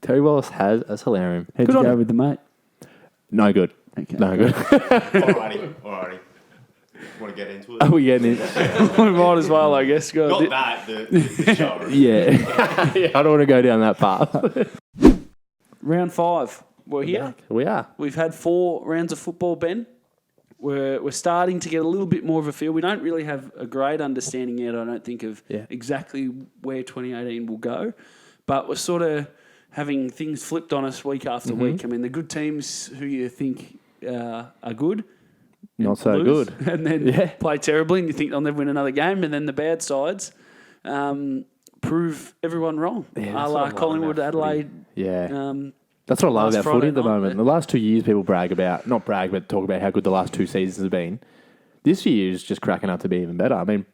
Terry Wallace has a solarium. How'd you go with the mate? No good. Okay. No good. Alrighty. Want to get into it? Are we getting in? We might as well, I guess. Go. Not that, the show. Yeah. I don't want to go down that path. Round 5. We're here. We are. We've had 4 rounds of football, Ben. We're starting to get a little bit more of a feel. We don't really have a great understanding yet, I don't think, of exactly where 2018 will go. But we're sort of having things flipped on us week after week. I mean, the good teams who you think are good, Not so lose, good. and then play terribly, and you think they'll never win another game, and then the bad sides prove everyone wrong. Yeah, A la Collingwood, Adelaide. Yeah. That's what I love last about footy Friday at the night, moment. yeah. The last 2 years, people not brag, but talk about how good the last 2 seasons have been. This year is just cracking up to be even better. I mean,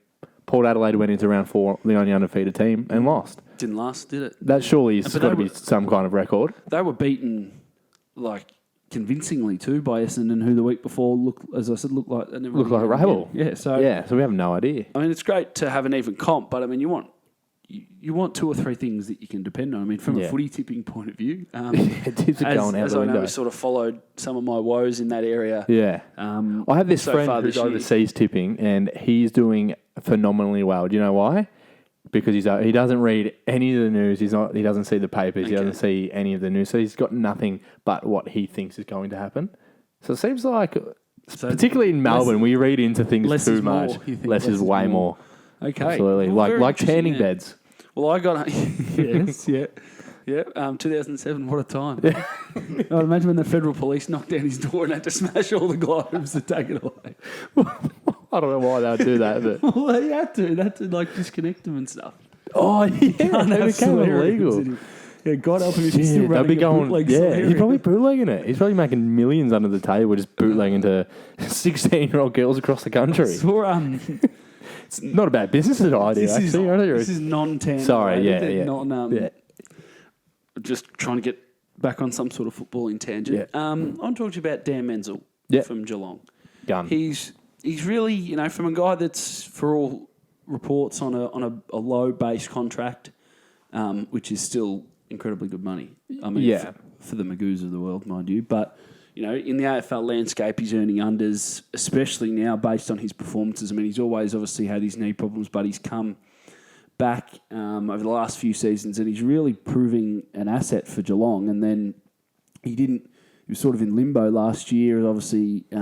Port Adelaide went into round 4, the only undefeated team, and lost. Didn't last, did it? That surely has got to be some kind of record. They were beaten, convincingly too by Essendon, who the week before looked like they never Looked like a rival. Yeah, so we have no idea. I mean, it's great to have an even comp, but I mean, you want 2 or 3 things that you can depend on. I mean, from a footy tipping point of view, Tips are going out as the I know, window. I sort of followed some of my woes in that area. Yeah. I have this so friend far who's this year. overseas tipping, and he's doing phenomenally well. Do you know why? Because he doesn't read any of the news. He doesn't see the papers. He doesn't see any of the news. So he's got nothing but what he thinks is going to happen. So it seems like, particularly in Melbourne, we read into things too much. Less is way more. Okay. Absolutely. Well, very like tanning interesting, beds. Well, I got yes, yeah. 2007, what a time. I imagine when the federal police knocked down his door and had to smash all the globes to take it away. I don't know why they would do that, but Well, they had to disconnect them and stuff. oh yeah, they became illegal. Yeah, God help him if he's still They'll be running a going. bootleg Yeah, solarium. he's probably bootlegging it. He's probably making millions under the table just bootlegging to 16-year-old girls across the country. It's Not a bad business idea, This is non-tan. Sorry, related, yeah. Not, just trying to get back on some sort of footballing tangent. Yeah. I'm talking to you about Dan Menzel from Geelong. Gun. He's really, from a guy that's, for all reports, on a low base contract, which is still incredibly good money. I mean, for the Magoos of the world, mind you. But, in the AFL landscape, he's earning unders, especially now based on his performances. I mean, he's always obviously had his knee problems, but he's come back over the last few seasons and he's really proving an asset for Geelong. And then he was sort of in limbo last year, obviously. They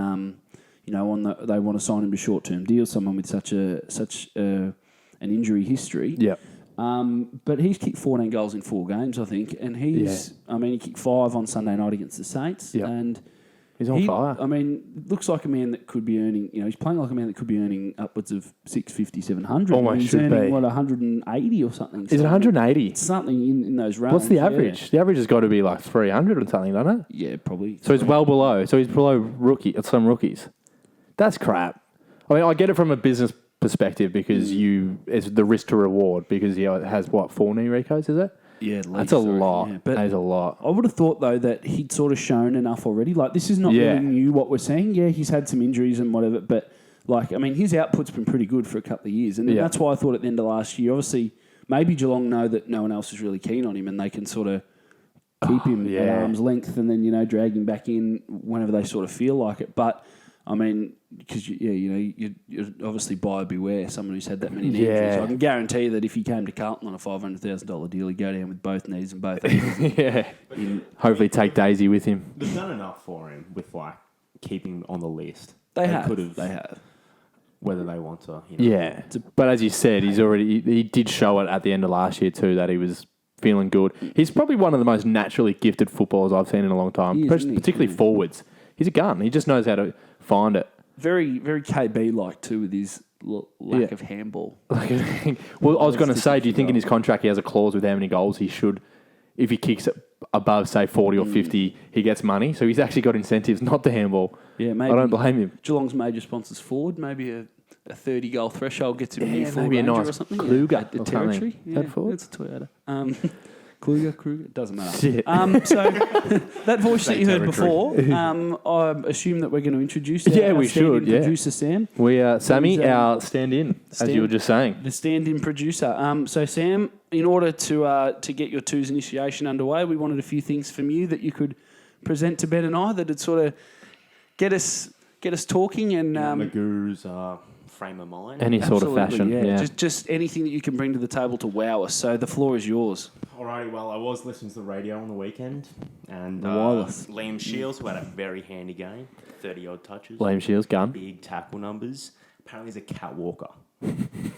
want to sign him to short-term deals, someone with such an injury history. Yeah. But he's kicked 14 goals in 4 games, I think, and he kicked 5 on Sunday night against the Saints, and he's on fire. I mean, looks like a man that could be earning. He's playing like a man that could be earning upwards of 650, 700. Almost he's should earning be. 180 or something. Is it 180? Something in those realms. What's the average? Yeah. The average has got to be like 300 or something, doesn't it? Yeah, probably. So he's well below. So he's below some rookies. That's crap. I mean, I get it from a business perspective because it's the risk to reward because he has 4 knee recos, is it? Yeah, that's a lot. Yeah. But that is a lot. I would have thought though that he'd sort of shown enough already. Like this is not really new what we're saying. Yeah, he's had some injuries and whatever, but his output's been pretty good for a couple of years, and that's why I thought at the end of last year, obviously, maybe Geelong know that no one else is really keen on him, and they can sort of keep him at arm's length, and then drag him back in whenever they sort of feel like it. But I mean, because you're obviously buyer beware. Someone who's had that many knee injuries. I can guarantee you that if he came to Carlton on a $500,000 deal, he'd go down with both knees and both ankles. Hopefully, take Daisy with him. They've done enough for him with keeping him on the list. They have. Whether they want to. Yeah, but as you said, he did show it at the end of last year too that he was feeling good. He's probably one of the most naturally gifted footballers I've seen in a long time, particularly forwards. He's a gun. He just knows how to find it. Very, very KB-like too with his lack of handball. Well, I was going to say, do you think in his contract he has a clause with how many goals he should, if he kicks it above, say, 40 or 50, he gets money? So he's actually got incentives not to handball. Yeah, maybe. I don't blame him. Geelong's major sponsors forward, maybe a 30-goal threshold gets him near full maybe a Ranger nice or something. Kluger a or territory. something. Is that forward? It's a Toyota. Kluger, doesn't matter. So that voice that you heard before, I assume that we're going to introduce our stand-in producer, Sam. We are Sammy, our stand-in, as you were just saying. The stand-in producer. So Sam, in order to get your twos initiation underway, we wanted a few things from you that you could present to Ben and I that'd sort of get us talking and Magoo's frame of mind. Any sort of fashion. Yeah. Just anything that you can bring to the table to wow us. So the floor is yours. Alrighty, well, I was listening to the radio on the weekend, and wireless. Liam Shields, who had a very handy game, 30-odd touches. Liam Shields, gun. Big tackle numbers. Apparently he's a catwalker.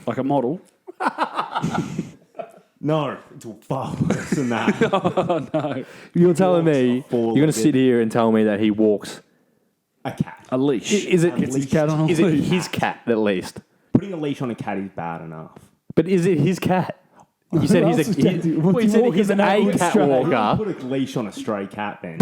Like a model. No, it's far worse than that. Oh, no. You're telling me, you're going to sit here and tell me that he walks A cat. A leash. Is it Gets his cat on a is it leash. his cat at least? Putting a leash on a cat is bad enough. But is it his cat? You said he's a cat walker. Put a leash on a stray cat, then.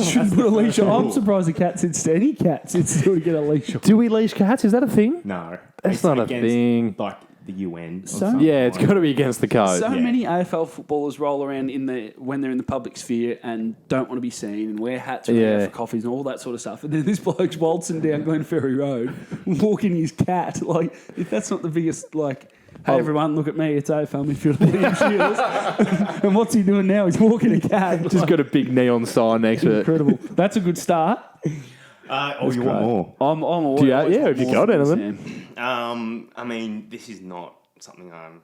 Shouldn't put a leash on. I'm surprised the cat sits to any cat sits to get a leash on. Do we leash cats? Is that a thing? No, That's it's not a against, thing. Like the UN. Yeah, it's got to be against the code. So many AFL footballers roll around when they're in the public sphere and don't want to be seen and wear hats when they go for coffees and all that sort of stuff. And then this bloke's waltzing down Glenferrie Road, walking his cat. Like, if that's not the biggest, like, hey everyone, look at me, it's AFL midfielder Liam Shields. And what's he doing now? He's walking a cat. Just got a big neon sign next to it. Incredible. That's a good start. You want more? I'm all Do you, have you got anything? I mean, this is not something I'm...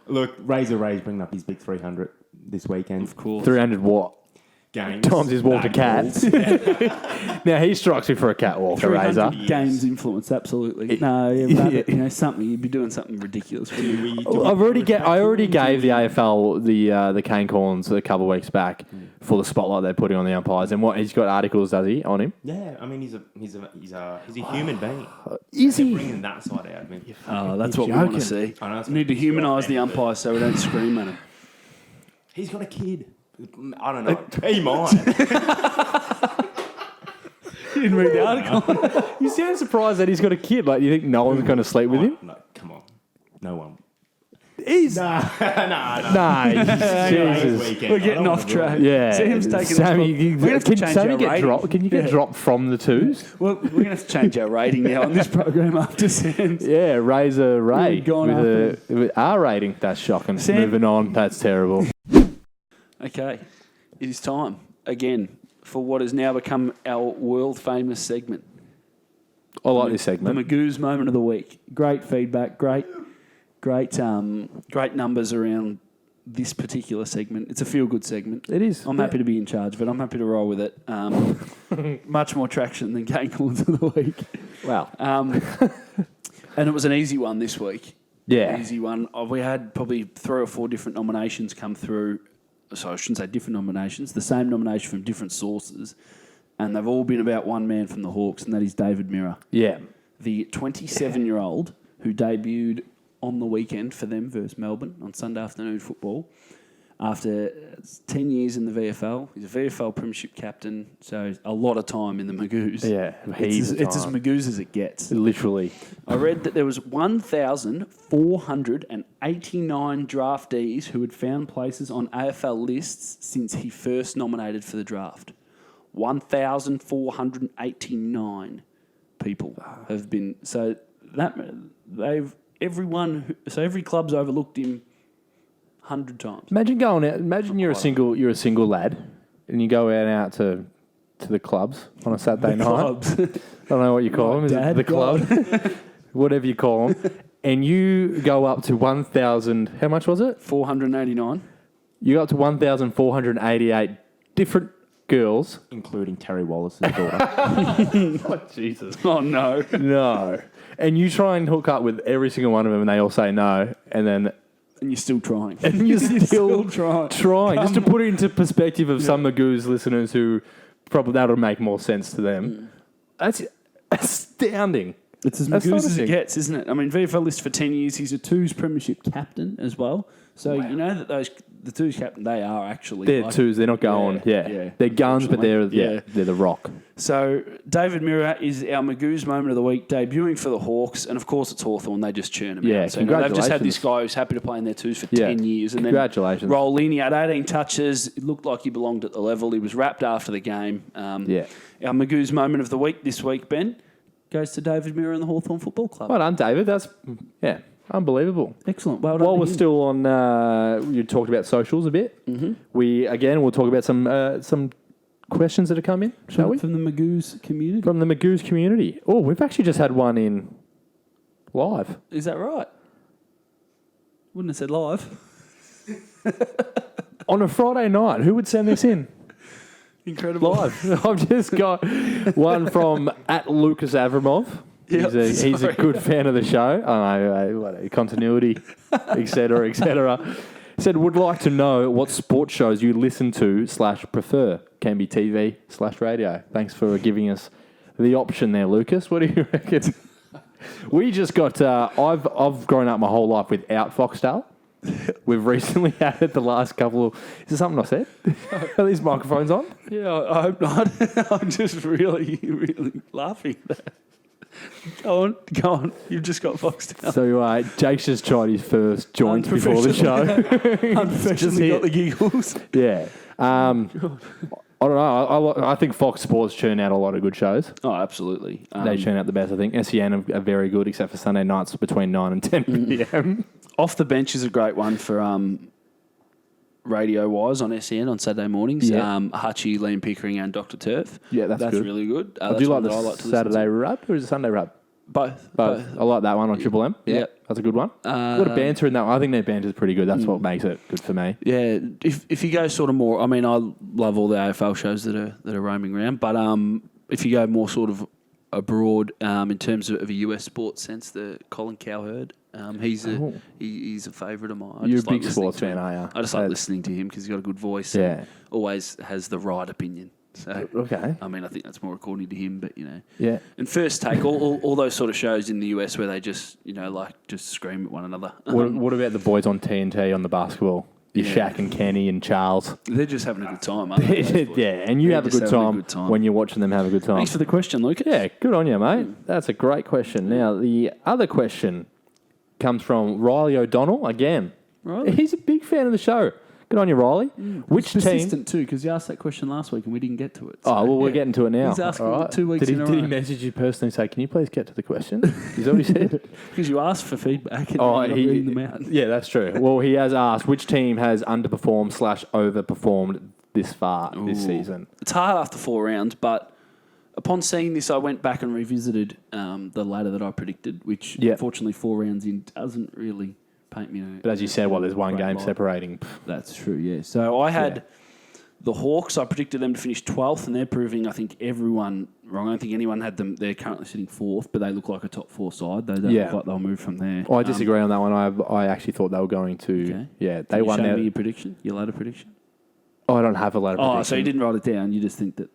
Look, Razor Ray's bringing up his big 300 this weekend. Of course. 300 what? Games. Times he's walked a cat. Now he strikes me for a catwalker, Razor. Games influence, absolutely. Something you'd be doing something ridiculous. I already gave the AFL the cane corns a couple of weeks back for the spotlight they're putting on the umpires, and what he's got articles, does he, on him? Yeah, I mean he's a human being. Is he Bringing that side out of him? Oh, that's what we want to see. I know, We need to humanise the umpires so we don't scream at him. He's got a kid. I don't know. He might. You didn't read the article. You sound surprised that he's got a kid. Like, you think no one's going to sleep with him? No, come on. No one. He's... Nah. Jesus. We're getting off track. Yeah. Sam's taking Sammy, can Sammy get dropped? Can you get dropped from the twos? Well, we're going to have to change our rating now on this program after Sam's. Yeah, Razor Ray We've gone with our rating. That's shocking. Sam? Moving on. That's terrible. Okay. It is time, again, for what has now become our world-famous segment. I like this The segment. Magoo's Moment of the Week. Great feedback, great numbers around this particular segment. It's a feel-good segment. It is. I'm happy to be in charge of it. I'm happy to roll with it. Much more traction than Game Corns of the Week. Wow. And it was an easy one this week. Yeah. Easy one. We had probably 3 or 4 different nominations come through. So I shouldn't say different nominations. The same nomination from different sources. And they've all been about one man from the Hawks, and that is David Mirror. Yeah. The 27-year-old who debuted on the weekend for them versus Melbourne on Sunday afternoon football. After 10 years in the VFL, he's a VFL premiership captain, so a lot of time in the Magoos. Yeah, it's as Magoos as it gets. Literally. I read that there was 1,489 draftees who had found places on AFL lists since he first nominated for the draft. 1,489 people have been... So every club's overlooked him 100 times. Imagine going out. Imagine you're a single lad, and you go out to the clubs on a Saturday night. Clubs. I don't know what you call them. Is it the club? Whatever you call them. And you go up to 1,000. How much was it? 489. You go up to 1,488 different girls, including Terry Wallace's daughter. Oh Jesus! Oh no, no! And you try and hook up with every single one of them, and they all say no, and you're still trying. And you're still trying. Just to put it into perspective of some Magoo's listeners who probably that'll make more sense to them. That's astounding. It's as Magoo's as it gets, isn't it? I mean, VFL list for 10 years. He's a twos premiership captain as well. So you know that the twos captain, they are actually... They're twos. They're not going... Yeah. They're guns, but they're the rock. So David Mirror is our Magoo's Moment of the Week, debuting for the Hawks. And, of course, it's Hawthorn. They just churn him out. So congratulations. they've just had this guy who's happy to play in their twos for 10 years. And congratulations. Then roll in. He had 18 touches. It looked like he belonged at the level. He was wrapped after the game. Our Magoo's Moment of the Week this week, Ben, goes to David Mirror and the Hawthorn Football Club. Well done, David. That's... Yeah. Unbelievable. Excellent. Well done. While to we're him. still on, you talked about socials a bit. Mm-hmm. We'll talk about some questions that have come in, shall we? From the Magoo's community. From the Magoo's community. Oh, we've actually just had one in live. Is that right? Wouldn't have said live. On a Friday night. Who would send this in? Incredible. Live. I've just got one from @Lucas Avramov. Yep, He's a good fan of the show. I know, continuity, etc., etc. Said, would like to know what sports shows you listen to / prefer. Can be TV / radio. Thanks for giving us the option there, Lucas. What do you reckon? We just got... I've grown up my whole life without Foxtel. We've recently had it the last couple of... Is there something I said? Are these microphones on? Yeah, I hope not. I'm just really, really laughing at that. Go on. You've just got Foxtel. So Jake's just tried his first joint before the show. Unprofessionally got the giggles. Yeah. I don't know. I think Fox Sports churn out a lot of good shows. Oh, absolutely. They churn out the best, I think. SEN are very good, except for Sunday nights between 9 and 10 p.m. Off the Bench is a great one for radio-wise on SEN on Saturday mornings. Yeah. Hutchie, Liam Pickering and Dr. Turf. Yeah, that's good. Really good. Do you like the Saturday rub or is it Sunday rub? Both. I like that one on Triple M. Yeah, that's a good one. A lot of banter in that one. I think their banter is pretty good. That's what makes it good for me. Yeah, if you go sort of more, I mean, I love all the AFL shows that are roaming around, but if you go more sort of abroad in terms of a US sports sense, the Colin Cowherd, he's a favourite of mine. You're a big sports fan, are you? I just like listening to him because he's got a good voice. Yeah, and always has the right opinion. So, okay. I mean, I think that's more according to him, but, you know. Yeah. And First Take, all those sort of shows in the US where they just, you know, just scream at one another. What about the boys on TNT on the basketball? Shaq and Kenny and Charles. They're just having a good time, aren't they? Yeah, and you have a good time when you're watching them have a good time. Thanks for the question, Lucas. Yeah, good on you, mate. That's a great question. Now, the other question comes from Riley O'Donnell again. Riley? He's a big fan of the show. Good on you, Riley. Which persistent too, because you asked that question last week and we didn't get to it. So, we're getting to it now. He's asking it 2 weeks in a row. Did he message you personally and say, can you please get to the question? He's already said. Because you asked for feedback and you're not reading them out. Yeah, that's true. Well, he has asked, which team has underperformed / overperformed this far this season? It's hard after 4 rounds, but upon seeing this, I went back and revisited the ladder that I predicted, which unfortunately 4 rounds in doesn't really paint me. But as you said, there's one game separating. That's true, yeah. So I had the Hawks. I predicted them to finish 12th, and they're proving, I think, everyone wrong. I don't think anyone had them. They're currently sitting 4th, but they look like a top 4 side. They don't look like they'll move from there. I disagree on that one. I actually thought they were going to. Okay. Yeah, they won. Show me your prediction, your ladder prediction. Oh, I don't have a ladder prediction. Oh, so you didn't write it down. You just think that.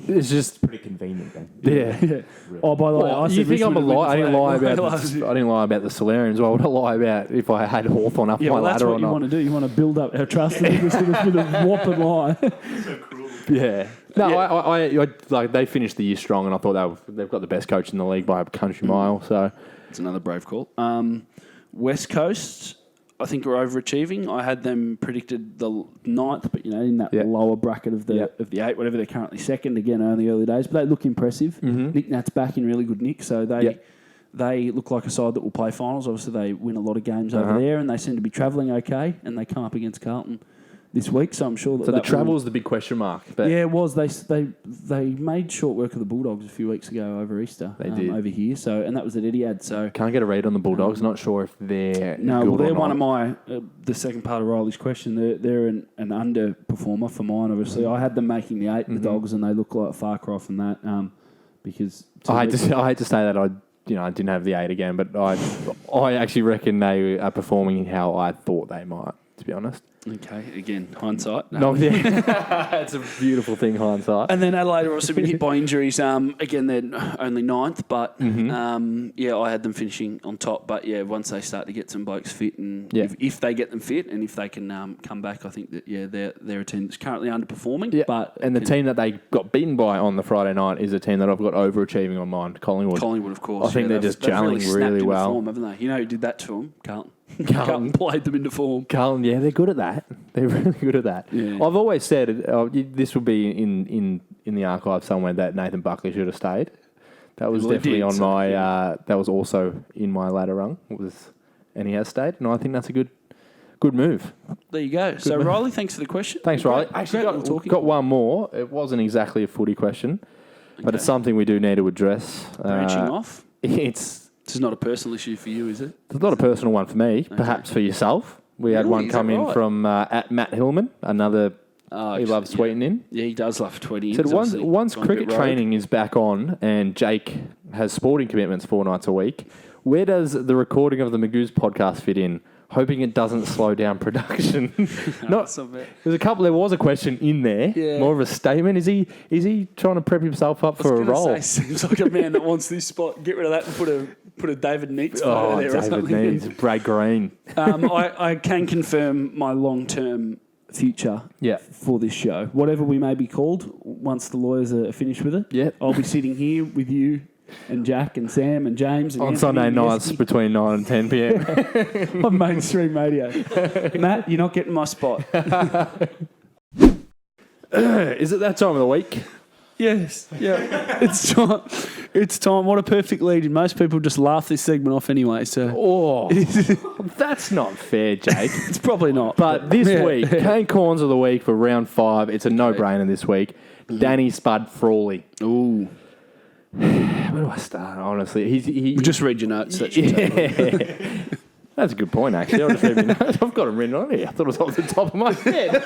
It's just pretty convenient then. Yeah. Oh, by the way, I you think I'm a lie? I didn't lie about. I didn't lie about the Solarians. Why would I lie about if I had Hawthorn up my ladder or not? That's what you want to do. You want to build up our trust in this with a whopping lie. So cruel. Yeah. No, I like they finished the year strong, and I thought they've got the best coach in the league by a country mile. So it's another brave call. West Coast, I think, are overachieving. I had them predicted the 9th, but in that lower bracket of the 8, whatever. They're currently second again in the early days, but they look impressive. Mm-hmm. Nick Nat's back in really good nick, so they look like a side that will play finals. Obviously, they win a lot of games over there, and they seem to be travelling okay. And they come up against Carlton this week, so I'm sure that. So the travel is the big question mark. But it was. They made short work of the Bulldogs a few weeks ago over Easter. They did over here. So and that was at Etihad. So can't get a read on the Bulldogs. Not sure if they're they're one of my the second part of Riley's question. They're an underperformer for mine. Obviously, I had them making the 8, the Dogs, and they look like a far cry from that. Because I hate to say that I didn't have the 8 again, but I actually reckon they are performing how I thought they might. To be honest. Okay, again, hindsight. It's a beautiful thing, hindsight. And then Adelaide have also been hit by injuries. Again, they're only 9th, but I had them finishing on top. But once they start to get some blokes fit, and if they get them fit, and if they can come back, I think that they're a team that's currently underperforming. Yeah. But the team that they got beaten by on the Friday night is a team that I've got overachieving on mine, Collingwood. Collingwood, of course. I think they're just gelling really well, form, haven't they? You know who did that to them? Carlton. Carlton played them into form. Carlton, they're good at that. They're really good at that. Yeah. I've always said this will be in the archive somewhere that Nathan Buckley should have stayed. That was definitely on my. That was also in my ladder rung. It was and he has stayed, and I think that's a good move. There you go. So, move. Riley, thanks for the question. Thanks, Riley. Actually, got one more. It wasn't exactly a footy question, but it's something we do need to address. Branching off. This is not a personal issue for you, is it? It's not a personal one for me. Perhaps for yourself. We had one come in from at Matt Hillman, another. He loves tweeting. Yeah, he does love tweeting. So once cricket training is back on and Jake has sporting commitments 4 nights a week, where does the recording of the Magoo's podcast fit in? Hoping it doesn't slow down production. There was a question in there, more of a statement. Is he trying to prep himself up for a role? Seems like a man that wants this spot. Get rid of that and put a David Neitz over there or something. David Neitz, Brad Green. I can confirm my long-term future for this show. Whatever we may be called, once the lawyers are finished with it, I'll be sitting here with you and Jack and Sam and James. And on Anthony Sunday and nights Anthony. between 9 and 10 p.m. on mainstream radio. Matt, you're not getting my spot. Is it that time of the week? Yes. Yeah. It's time. It's time. What a perfect lead. Most people just laugh this segment off anyway. So That's not fair, Jake. it's probably not. But this week, Kane Corns of the week for round 5. It's a no-brainer this week. Danny Spud Frawley. Ooh. Where do I start, honestly? Just read your notes. That's a good point, actually. I'll just read my notes. I've got them written on here. I thought it was off the top of my head.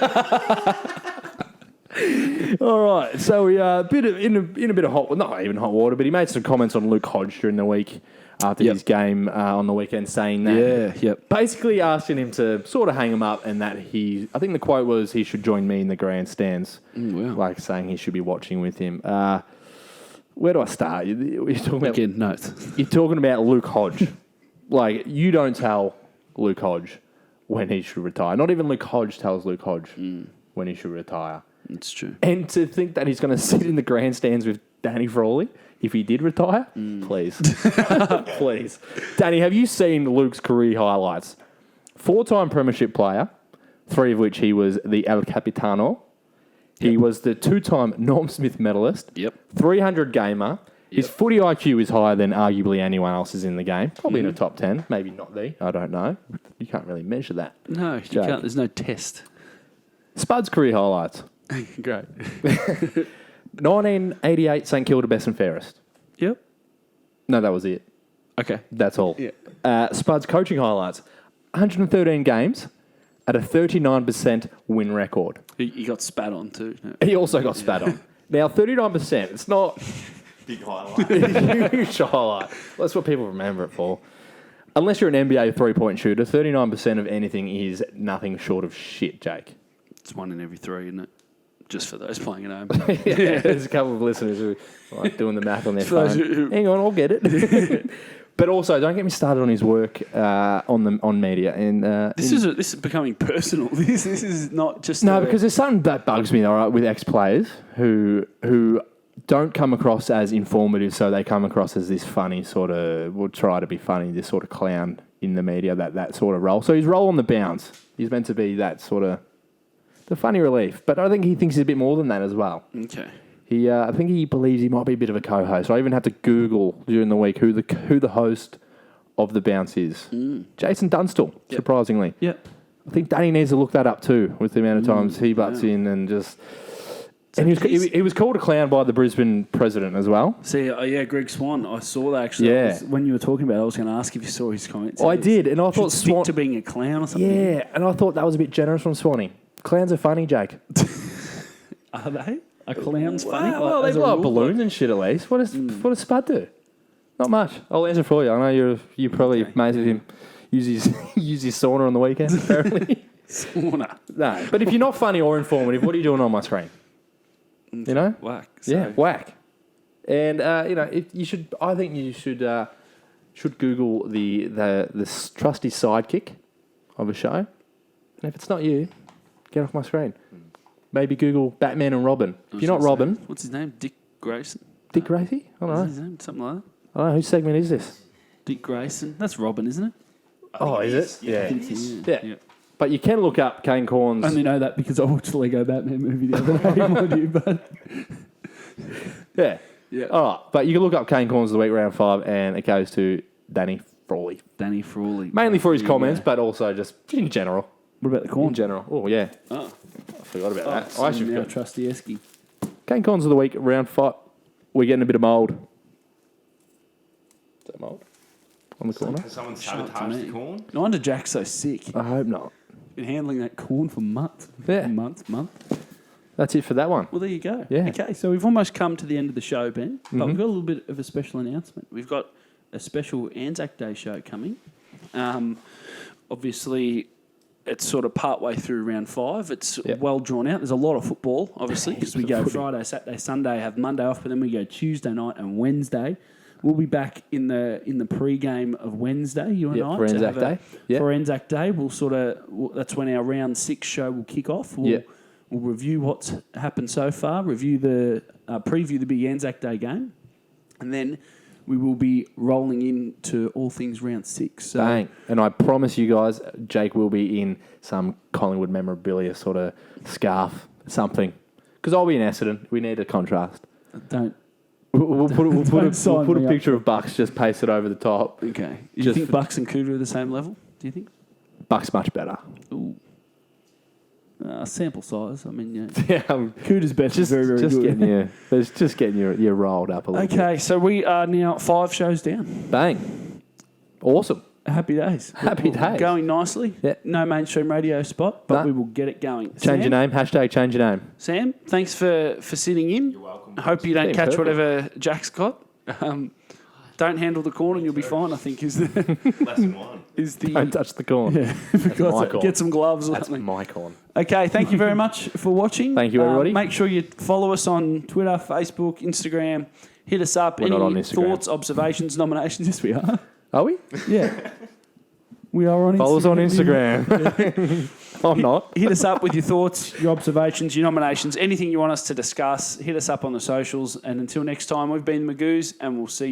All right. So we are in a bit of hot, not even hot water, but he made some comments on Luke Hodge during the week after his game on the weekend, saying that basically asking him to sort of hang him up, and that I think the quote was he should join me in the grandstands, like saying he should be watching with him. Where do I start? You're talking about notes. You're talking about Luke Hodge. Like, you don't tell Luke Hodge when he should retire. Not even Luke Hodge tells Luke Hodge when he should retire. It's true. And to think that he's going to sit in the grandstands with Danny Frawley if he did retire, please. Please. Danny, have you seen Luke's career highlights? 4-time premiership player, 3 of which he was the El Capitano. He was the 2-time Norm Smith medalist. 300 gamer. His footy IQ is higher than arguably anyone else's in the game. Probably in the top 10. Maybe not I don't know. You can't really measure that. No, you can't. There's no test. Spud's career highlights. Great. 1988 St Kilda best and fairest. Yep. No, that was it. Okay. That's all. Spud's coaching highlights. 113 games at a 39% win record. He got spat on too. No. He also got spat on. Now, 39%, it's not... Big highlight. Huge highlight. That's what people remember it for. Unless you're an NBA three-point shooter, 39% of anything is nothing short of shit, Jake. It's 1 in every 3, isn't it? Just for those playing at home. There's a couple of listeners who like doing the math on their phone. Hang on, I'll get it. But also, don't get me started on his work on media. And this is becoming personal. This is not just because there's something that bugs me, all right, with ex-players who don't come across as informative, so they come across as this funny sort of, will try to be funny, this sort of clown in the media, that sort of role. So his role on the bounce, he's meant to be that sort of, the funny relief. But I think he thinks he's a bit more than that as well. Okay. I think he believes he might be a bit of a co-host. I even had to Google during the week who the host of the bounce is. Jason Dunstall, surprisingly. Yep. I think Danny needs to look that up too, with the amount of times he butts in and just... And he was called a clown by the Brisbane president as well. See, Greg Swan. I saw that actually. Yeah. When you were talking about it, I was going to ask if you saw his comments. I did, and I thought stick to being a clown or something. Yeah, and I thought that was a bit generous from Swanee. Clowns are funny, Jake. Are they? Are clowns funny? Well, they blow up balloons and shit at least. What does Spud do? Not much. I'll answer for you. I know you probably mates with him. Use his sauna on the weekend, apparently. Sauna. No, but if you're not funny or informative, what are you doing on my screen? You know, whack. Whack. And I think you should Google the trusty sidekick of a show. And if it's not you, get off my screen. Maybe Google Batman and Robin. If you're not Robin, what's his name? Dick Grayson. Dick Gracie? I don't know. What's his name? Something like that. I don't know. Whose segment is this? Dick Grayson. That's Robin, isn't it? Is it? Yeah. I think so, yeah. But you can look up Kane Corns. I only know that because I watched the Lego Batman movie the other day, mind you, but... Yeah. All right. But you can look up Kane Corns of the week, round 5, and it goes to Danny Frawley. Danny Frawley. Mainly for his There you comments, go. but also just in general. What about the In corn? general. Oh, yeah. Oh, I forgot about that. so I actually now forgot. trusty Esky. Cane corns of the week, round 5. We're getting a bit of mould. Is that mould? On the corner? Has someone Shout out to sabotaged me. the corn? No wonder Jack's so sick. I hope not. Been handling that corn for months. Yeah. Month. That's it for that one. Well, there you go. Yeah. Okay, so we've almost come to the end of the show, Ben. But Mhm. we've got a little bit of a special announcement. We've got a special Anzac Day show coming. Obviously, it's sort of partway through round 5. It's Yep. well drawn out. There's a lot of football, obviously, because we Heaps of go footy. Friday, Saturday, Sunday, have Monday off, but then we go Tuesday night and Wednesday. We'll be back in the pre-game of Wednesday, you and Yep, I. for to Anzac have a- Day. Yep. For Anzac Day, that's when our round 6 show will kick off. We'll review what's happened so far, preview the big Anzac Day game, and then we will be rolling into all things round 6. So Bang. And I promise you guys, Jake will be in some Collingwood memorabilia sort of scarf, something. Because I'll be in Essendon. We need a contrast. don't. We'll put sign me a up. picture of Bucks just pasted over the top. Okay. You Just think for- Bucks and Cooter are the same level? Do you think? Bucks much better. Ooh. Sample size. I mean, Yeah, Cooter's best is very, very just good. getting you rolled up a little bit. Okay, so we are now 5 shows down. Bang. Awesome. Happy days. Happy days. Going nicely. Yeah. No mainstream radio spot, but No. we will get it going. Change your name. Hashtag change your name. Sam, thanks for sitting in. You're welcome. I hope you don't Been catch purple. whatever Jack's got. Don't handle the corn and you'll be fine, I think, is the... Lesson 1. Don't touch the corn. Yeah, because my corn. get some gloves or That's something. my corn. Okay, thank you very much for watching. Thank you, everybody. Make sure you follow us on Twitter, Facebook, Instagram. Hit us up. We're not on Any Instagram. thoughts, observations, nominations? Yes, we are. Are we? Yeah. We are on Instagram. Follow us on Instagram. I'm not. Hit us up with your thoughts, your observations, your nominations, anything you want us to discuss. Hit us up on the socials. And until next time, we've been Magoos, and we'll see you.